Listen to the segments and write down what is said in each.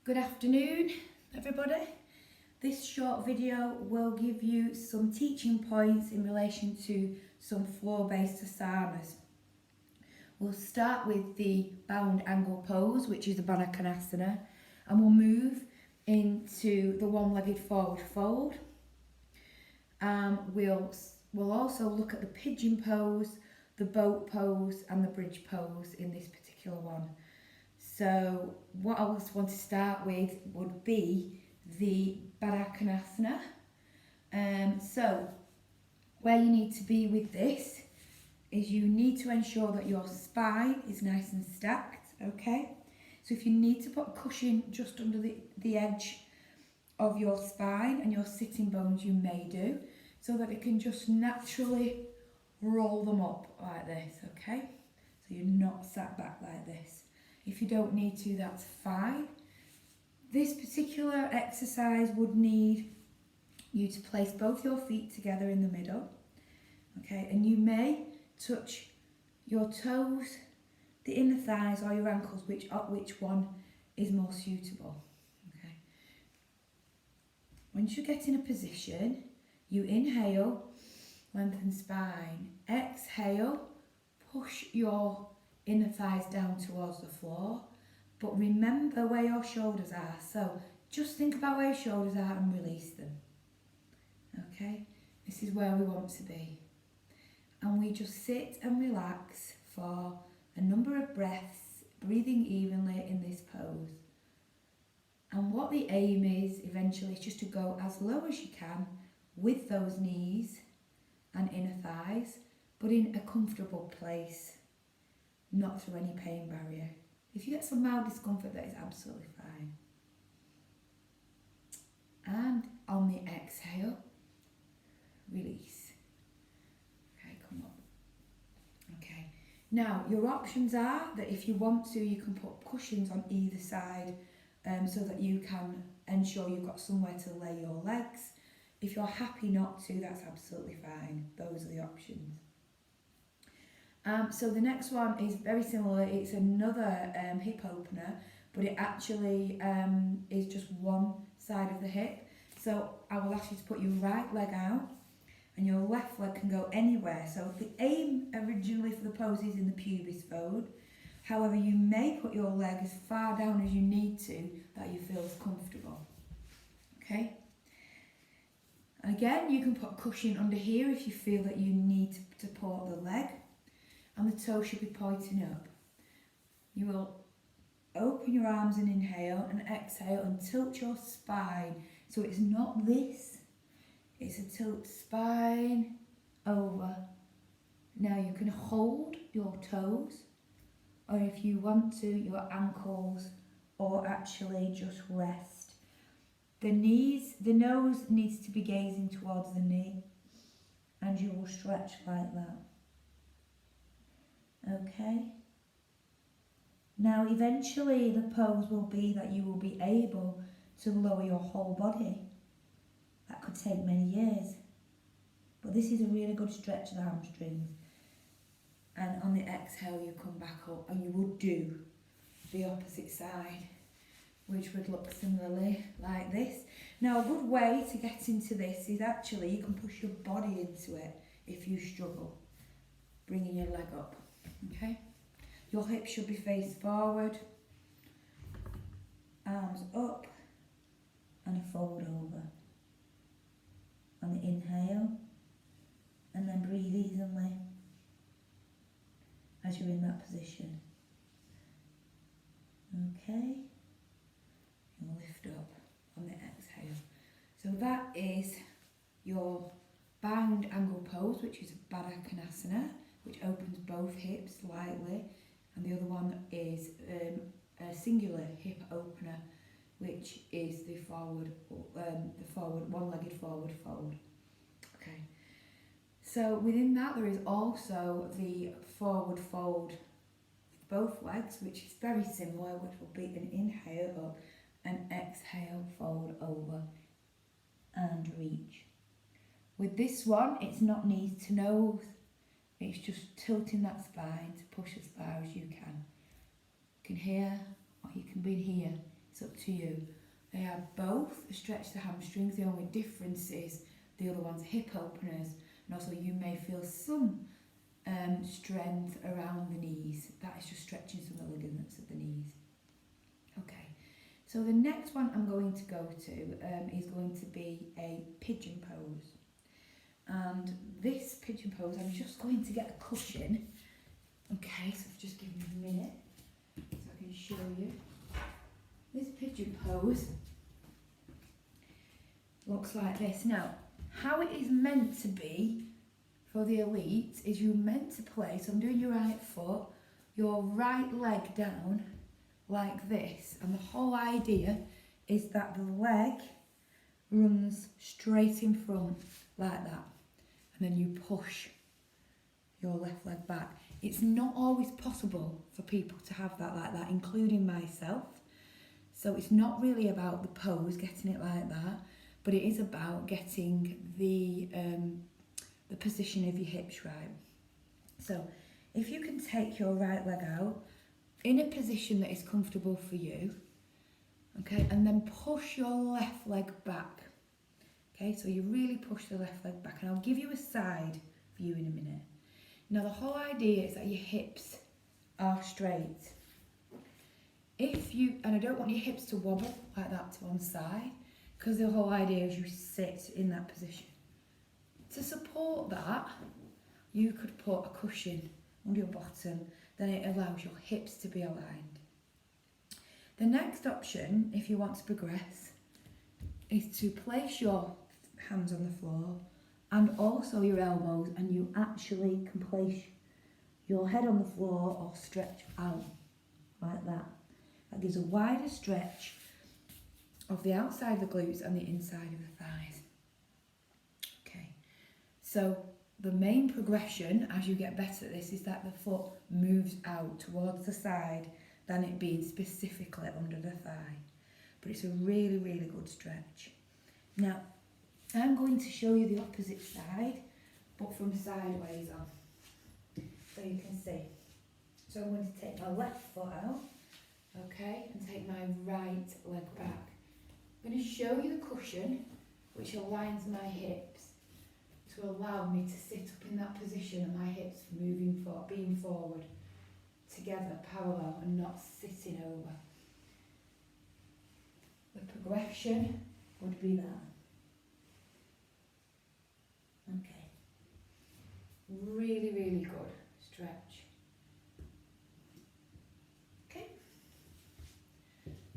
Good afternoon, everybody. This short video will give you some teaching points in relation to some floor-based asanas. We'll start with the bound angle pose, which is the Baranasana, and we'll move into the one-legged forward fold. We'll also look at the pigeon pose, the boat pose and the bridge pose in this particular one. So what I want to start with would be the Baranasana. So where you need to be with this is you need to ensure that your spine is nice and stacked, okay? So if you need to put a cushion just under the edge of your spine and your sitting bones, you may do, so that it can just naturally roll them up like this, okay? So you're not sat back like this. If you don't need to, that's fine. This particular exercise would need you to place both your feet together in the middle, okay? And you may touch your toes, the inner thighs or your ankles, which one is more suitable, okay? Once you get in a position, you inhale, lengthen spine. Exhale, push your inner thighs down towards the floor, but remember where your shoulders are. So just think about where your shoulders are and release them. Okay, this is where we want to be. And we just sit and relax for a number of breaths, breathing evenly in this pose. And what the aim is eventually is just to go as low as you can with those knees and inner thighs, but in a comfortable place, not through any pain barrier. If you get some mild discomfort, that is absolutely fine. And on the exhale, release. Okay, come up. Okay. Now, your options are that if you want to, you can put cushions on either side so that you can ensure you've got somewhere to lay your legs. If you're happy not to, that's absolutely fine. Those are the options. So the next one is very similar. It's another hip opener, but it actually is just one side of the hip. So I will ask you to put your right leg out and your left leg can go anywhere. So the aim originally for the pose is in the pubis fold. However, you may put your leg as far down as you need to that you feel is comfortable. Okay? Again, you can put a cushion under here if you feel that you need to support the leg. And the toe should be pointing up. You will open your arms and inhale and exhale and tilt your spine. So it's not this, it's a tilt spine over. Now you can hold your toes, or if you want to, your ankles, or actually just rest. The nose needs to be gazing towards the knee, and you will stretch like that. Okay. Now eventually the pose will be that you will be able to lower your whole body. That could take many years. But this is a really good stretch of the hamstrings. And on the exhale you come back up and you would do the opposite side, which would look similarly like this. Now a good way to get into this is actually you can push your body into it if you struggle, bringing your leg up. Okay, your hips should be faced forward, arms up and a fold over on the inhale, and then breathe evenly as you're in that position. Okay, you'll lift up on the exhale. So that is your bound angle pose, which is Baranasana, which opens both hips slightly, and the other one is a singular hip opener, which is the forward one-legged forward fold. Okay. So within that there is also the forward fold with both legs, which is very similar, which will be an inhale up and exhale fold over and reach. With this one, it's not knees to nose. It's just tilting that spine to push as far as you can. You can hear, or you can be here. It's up to you. They are both stretch the hamstrings. The only difference is the other one's hip openers, and also you may feel some strength around the knees. That is just stretching some of the ligaments of the knees. Okay, so the next one I'm going to go to is going to be a pigeon pose. And this pigeon pose, I'm just going to get a cushion. Okay, so just give me a minute so I can show you. This pigeon pose looks like this. Now, how it is meant to be for the elites is you're meant to place, so I'm doing your right foot, your right leg down like this, and the whole idea is that the leg runs straight in front like that, and then you push your left leg back. It's not always possible for people to have that like that, including myself. So it's not really about the pose, getting it like that, but it is about getting the position of your hips right. So if you can take your right leg out in a position that is comfortable for you, okay, and then push your left leg back. Okay, so you really push the left leg back, and I'll give you a side view in a minute. Now the whole idea is that your hips are straight. And I don't want your hips to wobble like that to one side, because the whole idea is you sit in that position. To support that, you could put a cushion under your bottom, then it allows your hips to be aligned. The next option, if you want to progress, is to place your hands on the floor and also your elbows, and you actually can place your head on the floor or stretch out like that. That gives a wider stretch of the outside of the glutes and the inside of the thighs. Okay, so the main progression as you get better at this is that the foot moves out towards the side than it being specifically under the thigh. But it's a really, really good stretch. Now, I'm going to show you the opposite side, but from sideways on, so you can see. So I'm going to take my left foot out, okay, and take my right leg back. I'm going to show you the cushion, which aligns my hips to allow me to sit up in that position and my hips moving forward, being forward, together, parallel, and not sitting over. The progression would be that. Okay. Really, really good stretch. Okay.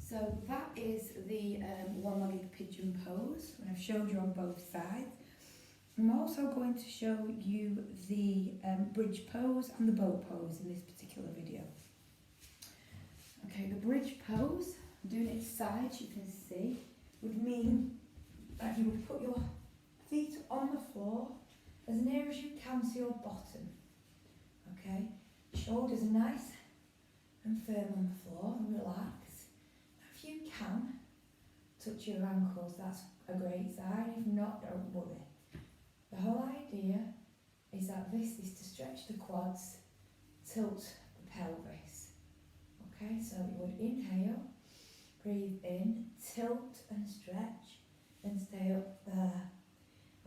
So that is the one-legged pigeon pose, and I've showed you on both sides. I'm also going to show you the bridge pose and the boat pose in this particular video. Okay, the bridge pose, doing it sides, you can see, would mean that you would put your feet on the floor as near as you can to your bottom. Okay, shoulders nice and firm on the floor and relax. If you can, touch your ankles, that's a great sign. If not, don't worry. The whole idea is that this is to stretch the quads, tilt the pelvis. Okay, so you would inhale, breathe in, tilt and stretch, and stay up there.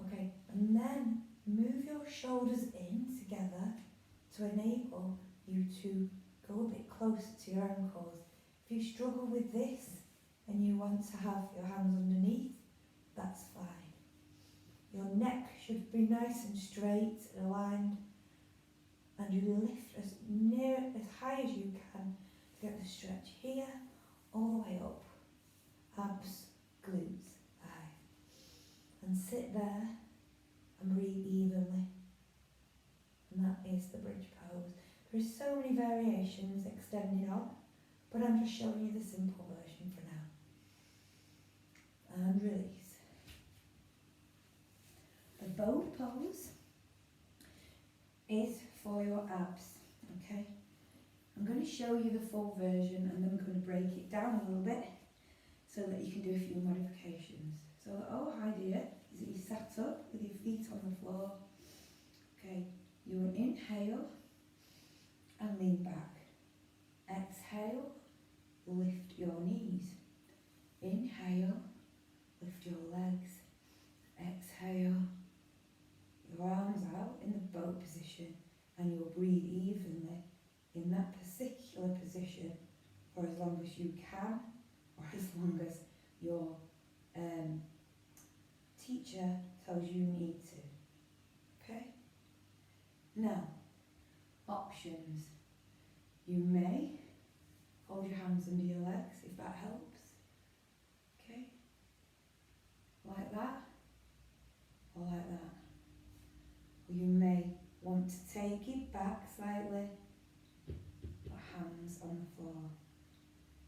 Okay, and then move your shoulders in together to enable you to go a bit closer to your ankles. If you struggle with this and you want to have your hands underneath, that's fine. Your neck should be nice and straight and aligned, and you lift as high as you can to get the stretch here, all the way up, abs, glutes, thigh, and sit there and breathe evenly. And that is the bridge pose. There are so many variations extending on, but I'm just showing you the simple version for now. And release. The boat pose is for your abs, okay? I'm going to show you the full version, and then we're going to break it down a little bit so that you can do a few modifications. So the whole idea is that you sat up with your feet on the floor. Okay, you will inhale and lean back. Exhale, lift your knees. Inhale, lift your legs. Exhale, your arms out in the boat position, and you'll breathe evenly in that particular position for as long as you can, or as long as your teacher tells you need to. Okay? Now, options. You may hold your hands under your legs if that helps. Okay? Like that, or like that. Or you may want to take it back slightly, put hands on the floor.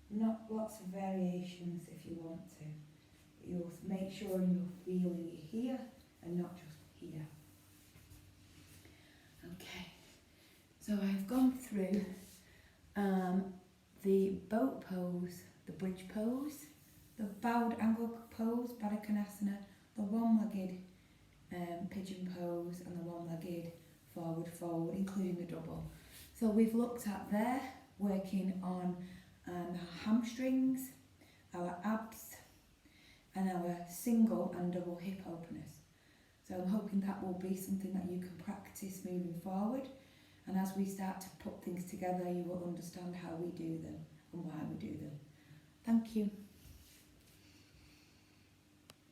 Not lots of variations if you want to. But you'll make sure you're feeling it here and not just here. Okay, so I've gone through the boat pose, the bridge pose, the bowed angle pose, Baranasana, the one-legged pigeon pose, and the one-legged forward fold, including the double. So we've looked at there, working on our hamstrings, our abs, and our single and double hip openers. So I'm hoping that will be something that you can practice moving forward, and as we start to put things together, you will understand how we do them and why we do them. Thank you.